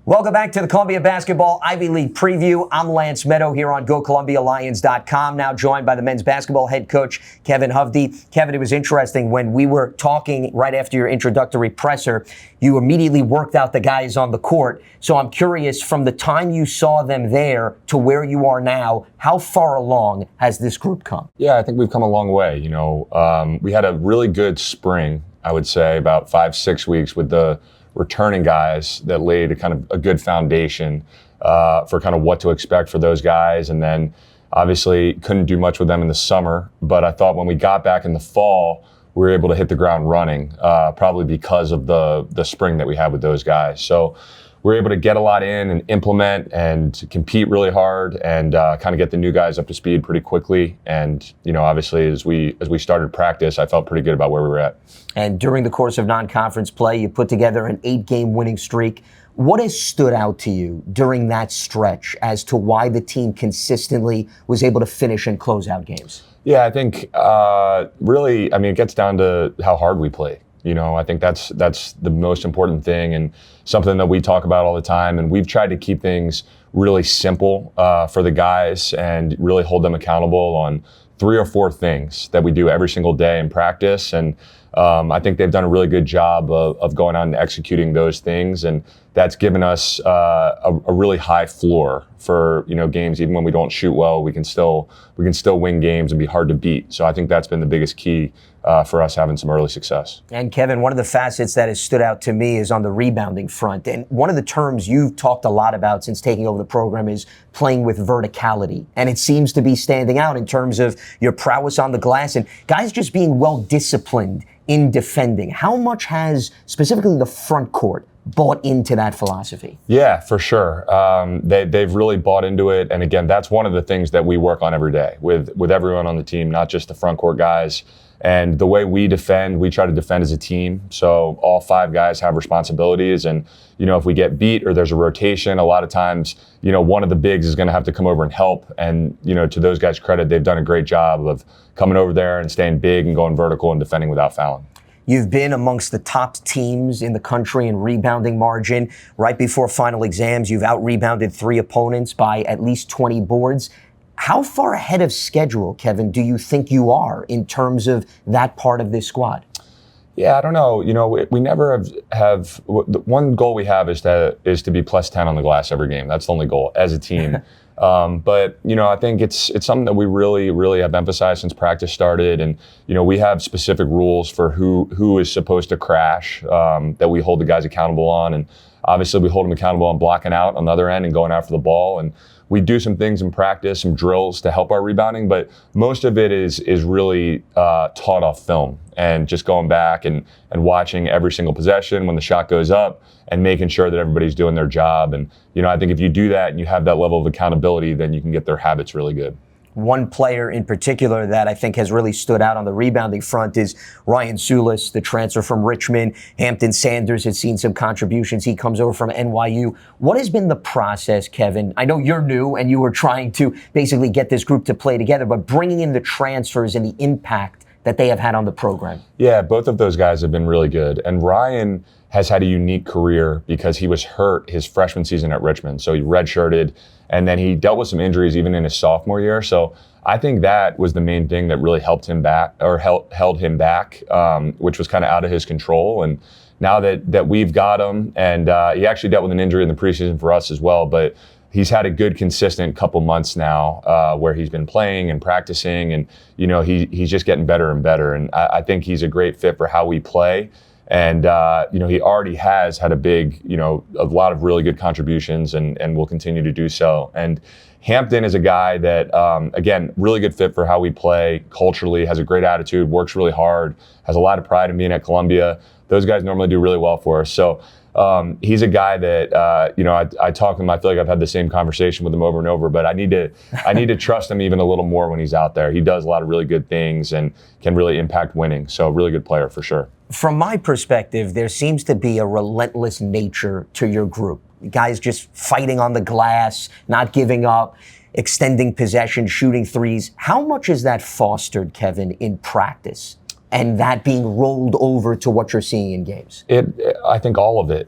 Welcome back to the Columbia Basketball Ivy League Preview. I'm Lance Meadow here on GoColumbiaLions.com, now joined by the men's basketball head coach, Kevin Hovde. Kevin, it was interesting when we were talking right after your introductory presser, you immediately worked out the guys on the court. So I'm curious, from the time you saw them there to where you are now, how far along has this group come? Yeah, I think we've come a long way. We had a really good spring, I would say, about 5-6 weeks with the returning guys that laid a good foundation for kind of what to expect for those guys. And then obviously couldn't do much with them in the summer, but I thought when we got back in the fall, we were able to hit the ground running, probably because of the spring that we had with those guys. So we're able to get a lot in and implement and compete really hard and kind of get the new guys up to speed pretty quickly. And, obviously as we started practice, I felt pretty good about where we were at. And during the course of non-conference play, you put together an 8-game winning streak. What has stood out to you during that stretch as to why the team consistently was able to finish and close out games? Yeah, I think really, it gets down to how hard we play. I think that's the most important thing and something that we talk about all the time. And we've tried to keep things really simple for the guys and really hold them accountable on 3 or 4 things that we do every single day in practice. And I think they've done a really good job of going out and executing those things. And that's given us a really high floor for, games. Even when we don't shoot well, we can still win games and be hard to beat. So I think that's been the biggest key for us having some early success. And Kevin, one of the facets that has stood out to me is on the rebounding front. And one of the terms you've talked a lot about since taking over the program is playing with verticality. And it seems to be standing out in terms of your prowess on the glass and guys just being well disciplined in defending. How much has specifically the front court bought into that philosophy? Yeah, for sure. They've really bought into it. And again, that's one of the things that we work on every day with everyone on the team, not just the front court guys. And the way we defend, we try to defend as a team. So all 5 guys have responsibilities. And, if we get beat or there's a rotation, a lot of times, one of the bigs is going to have to come over and help. And, to those guys' credit, they've done a great job of coming over there and staying big and going vertical and defending without fouling. You've been amongst the top teams in the country in rebounding margin. Right before final exams, you've out-rebounded 3 opponents by at least 20 boards. How far ahead of schedule, Kevin, do you think you are in terms of that part of this squad? Yeah, I don't know. We never have the one goal we have is to be plus 10 on the glass every game. That's the only goal as a team. But I think it's something that we really have emphasized since practice started. And we have specific rules for who is supposed to crash that we hold the guys accountable on. And obviously we hold them accountable on blocking out on the other end and going after the ball. And we do some things in practice, some drills to help our rebounding, but most of it is really taught off film and just going back and watching every single possession when the shot goes up and making sure that everybody's doing their job. And, I think if you do that and you have that level of accountability, then you can get their habits really good. One player in particular that I think has really stood out on the rebounding front is Ryan Sulis, the transfer from Richmond. Hampton Sanders has seen some contributions. He comes over from NYU. What has been the process, Kevin? I know you're new and you were trying to basically get this group to play together, but bringing in the transfers and the impact that they have had on the program. Yeah, both of those guys have been really good. And Ryan has had a unique career because he was hurt his freshman season at Richmond. So he redshirted, and then he dealt with some injuries even in his sophomore year. So I think that was the main thing that really helped him back, or held him back, which was kind of out of his control. And now that we've got him, and he actually dealt with an injury in the preseason for us as well, but he's had a good, consistent couple months now where he's been playing and practicing, and he's just getting better and better. And I think he's a great fit for how we play. And, he already has had a lot of really good contributions and will continue to do so. And Hampton is a guy that, again, really good fit for how we play culturally, has a great attitude, works really hard, has a lot of pride in being at Columbia. Those guys normally do really well for us. So he's a guy that, I talk to him. I feel like I've had the same conversation with him over and over, but I need to trust him even a little more when he's out there. He does a lot of really good things and can really impact winning. So really good player for sure. From my perspective, there seems to be a relentless nature to your group. Guys just fighting on the glass, not giving up, extending possession, shooting threes. How much is that fostered, Kevin, in practice? and that being rolled over to what you're seeing in games? I think all of it.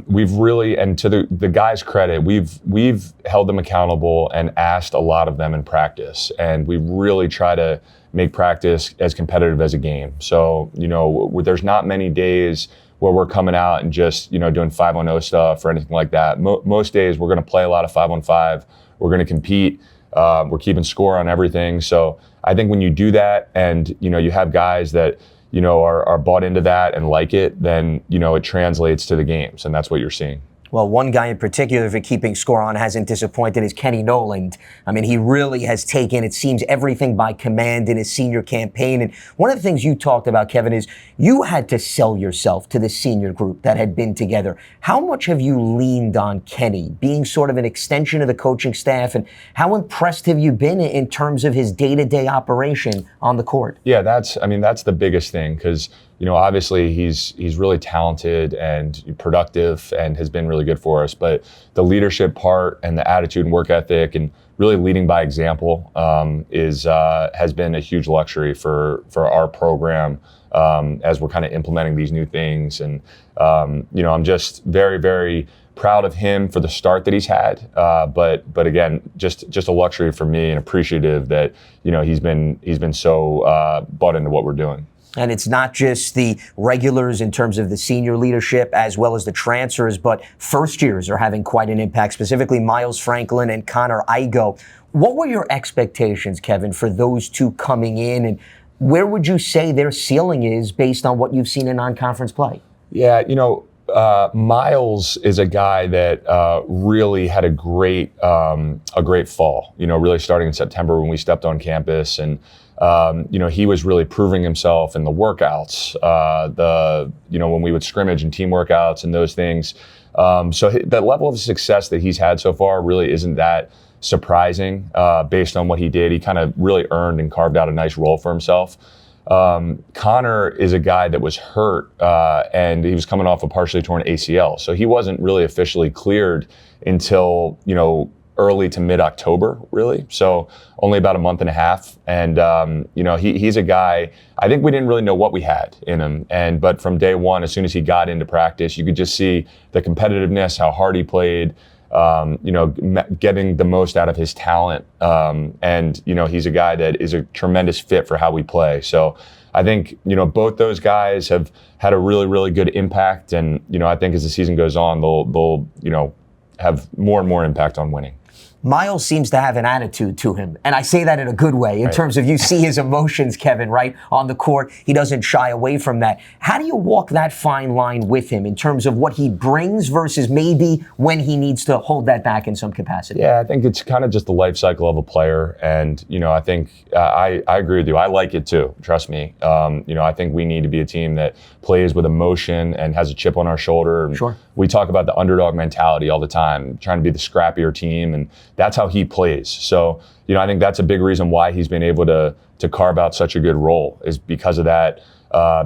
We've really, and to the guys' credit, we've held them accountable and asked a lot of them in practice, and we really try to make practice as competitive as a game. So, there's not many days where we're coming out and just, doing 5-on-0 stuff or anything like that. Most days we're going to play a lot of 5-on-5. We're going to compete. We're keeping score on everything. So I think when you do that and, you have guys that, are bought into that and like it, then, it translates to the games, and that's what you're seeing. Well, one guy in particular for keeping score on hasn't disappointed is Kenny Noland. I mean, he really has taken, it seems, everything by command in his senior campaign. And one of the things you talked about, Kevin, is you had to sell yourself to the senior group that had been together. How much have you leaned on Kenny, being sort of an extension of the coaching staff, and how impressed have you been in terms of his day-to-day operation on the court? Yeah, that's the biggest thing, because obviously he's really talented and productive and has been really good for us. But the leadership part and the attitude and work ethic and really leading by example has been a huge luxury for our program as we're kind of implementing these new things. And I'm just very, very proud of him for the start that he's had. But again, just a luxury for me, and appreciative that he's been so bought into what we're doing. And it's not just the regulars in terms of the senior leadership as well as the transfers, but first years are having quite an impact, specifically Miles Franklin and Connor Igo. What were your expectations, Kevin, for those two coming in, and where would you say their ceiling is based on what you've seen in non-conference play? Yeah, Miles is a guy that really had a great fall, really starting in September when we stepped on campus. And he was really proving himself in the workouts, when we would scrimmage and team workouts and those things. So the level of success that he's had so far really isn't that surprising based on what he did. He kind of really earned and carved out a nice role for himself. Connor is a guy that was hurt and he was coming off a partially torn ACL. So he wasn't really officially cleared until, early to mid-October, really. So only about a month and a half. And, he's a guy, I think we didn't really know what we had in him. But from day one, as soon as he got into practice, you could just see the competitiveness, how hard he played, getting the most out of his talent. He's a guy that is a tremendous fit for how we play. So I think, both those guys have had a really, really good impact. And, I think as the season goes on, they'll have more and more impact on winning. Miles seems to have an attitude to him, and I say that in a good way, in terms of you see his emotions, Kevin, right, on the court. He doesn't shy away from that. How do you walk that fine line with him in terms of what he brings versus maybe when he needs to hold that back in some capacity? Yeah, I think it's kind of just the life cycle of a player, and, I think I agree with you. I like it too, trust me. I think we need to be a team that plays with emotion and has a chip on our shoulder. Sure. We talk about the underdog mentality all the time, trying to be the scrappier team, and that's how he plays. So, I think that's a big reason why he's been able to carve out such a good role, is because of that,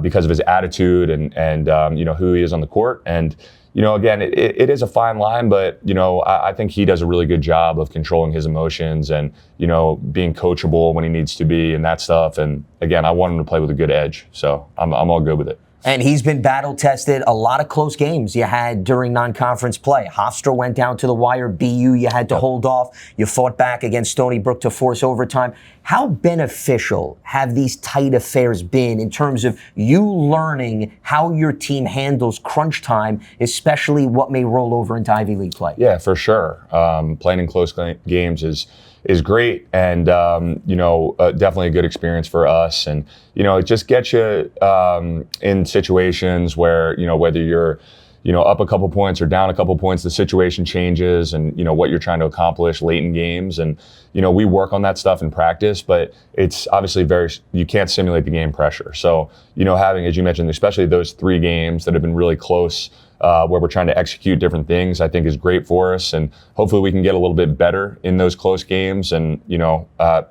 because of his attitude and who he is on the court. And, again, it is a fine line, but, I think he does a really good job of controlling his emotions and, being coachable when he needs to be and that stuff. And again, I want him to play with a good edge. So I'm all good with it. And he's been battle-tested. A lot of close games you had during non-conference play. Hofstra went down to the wire. BU, you had to hold off. You fought back against Stony Brook to force overtime. How beneficial have these tight affairs been in terms of you learning how your team handles crunch time, especially what may roll over into Ivy League play? Yeah, for sure. Playing in close games is great, and definitely a good experience for us. And it just gets you in situations where whether you're up a couple points or down a couple points, the situation changes, and what you're trying to accomplish late in games. And we work on that stuff in practice, but it's obviously you can't simulate the game pressure. So having, as you mentioned, especially those 3 games that have been really close, where we're trying to execute different things, I think is great for us. And hopefully we can get a little bit better in those close games. And,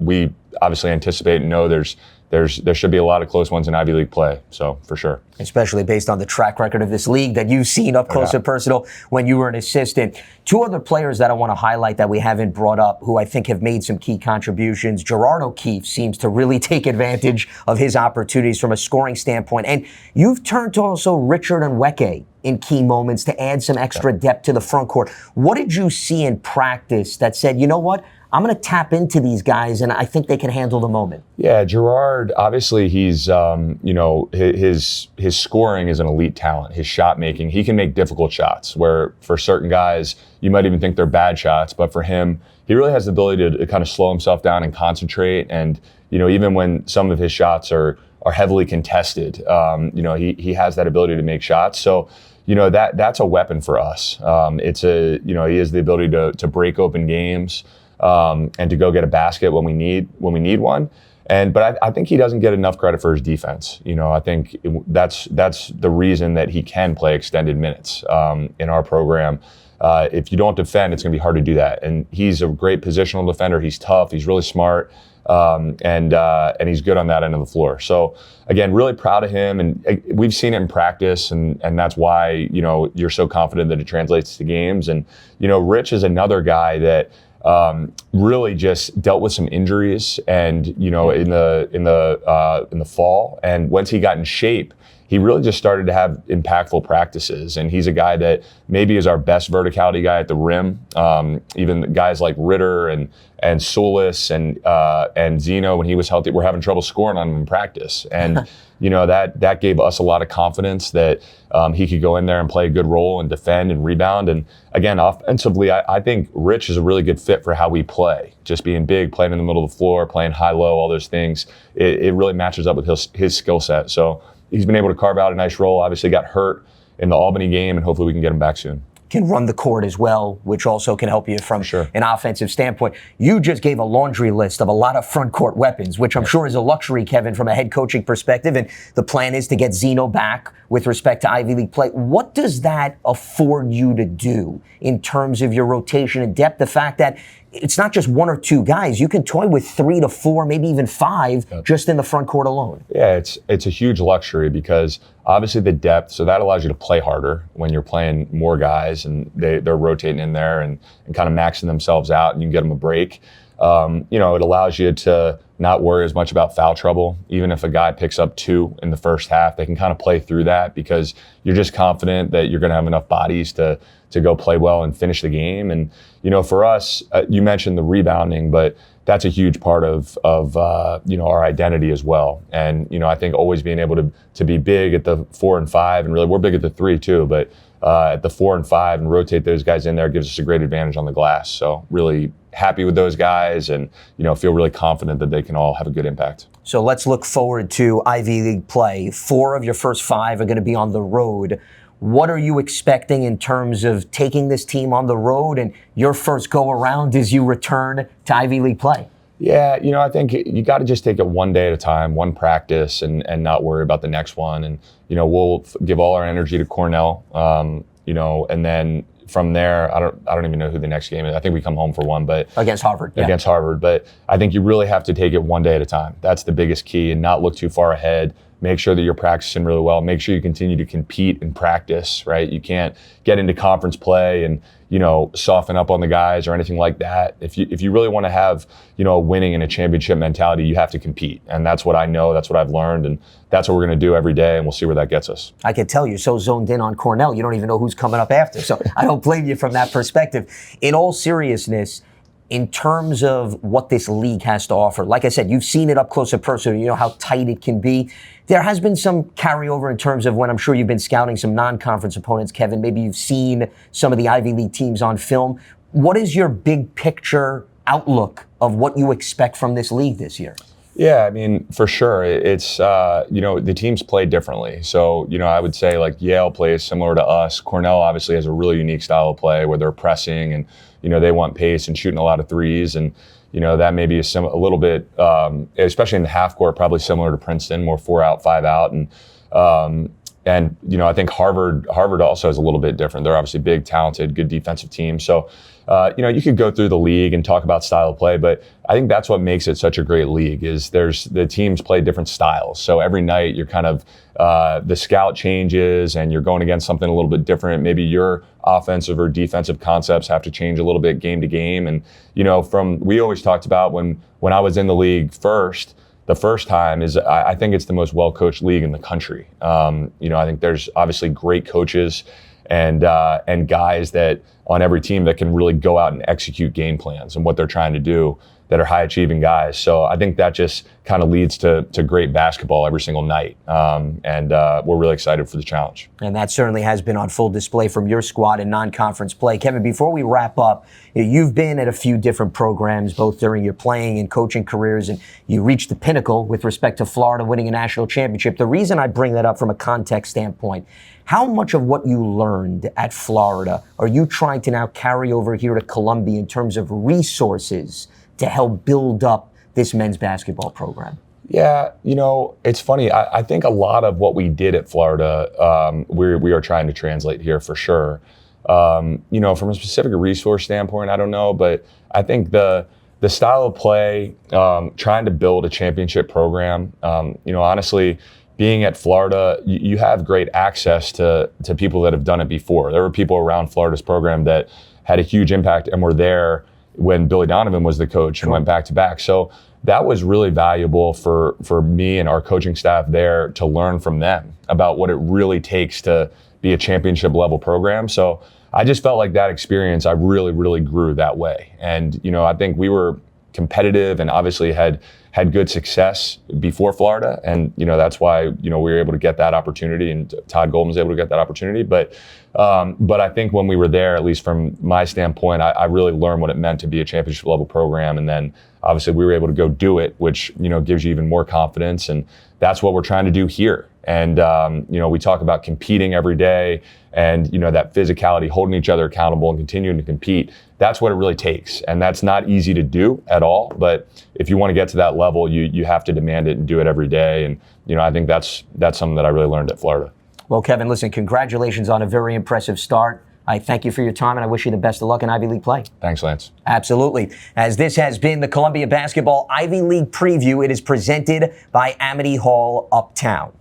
we obviously anticipate and know there's there should be a lot of close ones in Ivy League play. So for sure. Especially based on the track record of this league that you've seen up close and personal when you were an assistant. Two other players that I want to highlight that we haven't brought up who I think have made some key contributions. Gerard O'Keefe seems to really take advantage of his opportunities from a scoring standpoint. And you've turned to also Richard and Weke in key moments to add some extra depth to the front court. What did you see in practice that said, you know what, I'm going to tap into these guys and I think they can handle the moment? Yeah, Gerard, obviously he's, his scoring is an elite talent. His shot making, he can make difficult shots where for certain guys, you might even think they're bad shots. But for him, he really has the ability to kind of slow himself down and concentrate. And, even when some of his shots are heavily contested, he has that ability to make shots. So, that's a weapon for us. He has the ability to break open games. And to go get a basket when we need one. But I think he doesn't get enough credit for his defense. I think that's the reason that he can play extended minutes in our program. If you don't defend, it's going to be hard to do that. And he's a great positional defender. He's tough. He's really smart. And he's good on that end of the floor. So again, really proud of him. And we've seen it in practice, and that's why you're so confident that it translates to games. And Rich is another guy that really just dealt with some injuries and in the fall, and once he got in shape, he really just started to have impactful practices. And he's a guy that maybe is our best verticality guy at the rim. Even guys like Ritter and Soulis and Zeno, when he was healthy, were having trouble scoring on him in practice. And that gave us a lot of confidence that he could go in there and play a good role and defend and rebound. And again, offensively, I think Rich is a really good fit for how we play. Just being big, playing in the middle of the floor, playing high-low, all those things. It really matches up with his skill set. So he's been able to carve out a nice role. Obviously got hurt in the Albany game, and hopefully we can get him back soon. Can run the court as well, which also can help you from an offensive standpoint. You just gave a laundry list of a lot of front court weapons, which I'm sure is a luxury, Kevin, from a head coaching perspective. And the plan is to get Zeno back with respect to Ivy League play. What does that afford you to do in terms of your rotation and depth? The fact that it's not just one or two guys. You can toy with 3 to 4, maybe even 5 just in the front court alone. Yeah, it's a huge luxury because obviously the depth, so that allows you to play harder when you're playing more guys and they're rotating in there and kind of maxing themselves out, and you can get them a break. It allows you to not worry as much about foul trouble. Even if a guy picks up 2 in the first half, they can kind of play through that because you're just confident that you're going to have enough bodies to go play well and finish the game. And, for us, you mentioned the rebounding, but that's a huge part of our identity as well. And, I think always being able to be big at the 4 and 5, and really we're big at the 3 too, but at the 4 and 5 and rotate those guys in there gives us a great advantage on the glass. So really happy with those guys and, feel really confident that they can all have a good impact. So let's look forward to Ivy League play. 4 of your first 5 are going to be on the road. What are you expecting in terms of taking this team on the road and your first go around as you return to Ivy League play? Yeah, I think you got to just take it one day at a time, one practice, and not worry about the next one. And, we'll give all our energy to Cornell, and then from there, I don't even know who the next game is. I think we come home for one, but against Harvard. Against Harvard. But I think you really have to take it one day at a time. That's the biggest key, and not look too far ahead. Make sure that you're practicing really well. Make sure you continue to compete and practice, right? You can't get into conference play and, soften up on the guys or anything like that. If you really want to have, a winning and a championship mentality, you have to compete. And that's what I know, that's what I've learned, and that's what we're going to do every day, and we'll see where that gets us. I can tell you're so zoned in on Cornell, you don't even know who's coming up after. So I don't blame you from that perspective. In all seriousness, in terms of what this league has to offer, like I said, you've seen it up close and personal. You know how tight it can be. There has been some carryover in terms of when I'm sure you've been scouting some non-conference opponents, Kevin. Maybe you've seen some of the Ivy League teams on film. What is your big picture outlook of what you expect from this league this year? Yeah, I mean, for sure. It's, the teams play differently. So, I would say like Yale plays similar to us. Cornell obviously has a really unique style of play where they're pressing and, they want pace and shooting a lot of threes. And, that may be a little bit, especially in the half court, probably similar to Princeton, more 4 out, 5 out. And And, I think Harvard also is a little bit different. They're obviously big, talented, good defensive team. So, you could go through the league and talk about style of play, but I think that's what makes it such a great league is the teams play different styles. So every night you're kind of, the scout changes and you're going against something a little bit different. Maybe your offensive or defensive concepts have to change a little bit game to game. And, we always talked about when I was in the league the first time is I think it's the most well-coached league in the country. I think there's obviously great coaches and guys that on every team that can really go out and execute game plans and what they're trying to do that are high-achieving guys. So I think that just kind of leads to great basketball every single night. And we're really excited for the challenge. And that certainly has been on full display from your squad in non-conference play. Kevin, before we wrap up, you've been at a few different programs, both during your playing and coaching careers, and you reached the pinnacle with respect to Florida winning a national championship. The reason I bring that up from a context standpoint, how much of what you learned at Florida are you trying to now carry over here to Columbia in terms of resources to help build up this men's basketball program? Yeah, it's funny. I think a lot of what we did at Florida, we are trying to translate here for sure. From a specific resource standpoint, I don't know, but I think the style of play, trying to build a championship program, honestly, being at Florida, you have great access to people that have done it before. There were people around Florida's program that had a huge impact and were there when Billy Donovan was the coach and went back to back. So that was really valuable for me and our coaching staff there to learn from them about what it really takes to be a championship level program. So I just felt like that experience, I really, really grew that way. And, I think we were competitive and obviously had good success before Florida. And, that's why, we were able to get that opportunity and Todd Golden was able to get that opportunity. But I think when we were there, at least from my standpoint, I really learned what it meant to be a championship level program. And then obviously we were able to go do it, which, gives you even more confidence. And that's what we're trying to do here. And, we talk about competing every day and, that physicality, holding each other accountable and continuing to compete. That's what it really takes. And that's not easy to do at all. But if you want to get to that level, you have to demand it and do it every day. And, I think that's something that I really learned at Florida. Well, Kevin, listen, congratulations on a very impressive start. I thank you for your time, and I wish you the best of luck in Ivy League play. Thanks, Lance. Absolutely. As this has been the Columbia Basketball Ivy League Preview, it is presented by Amity Hall Uptown.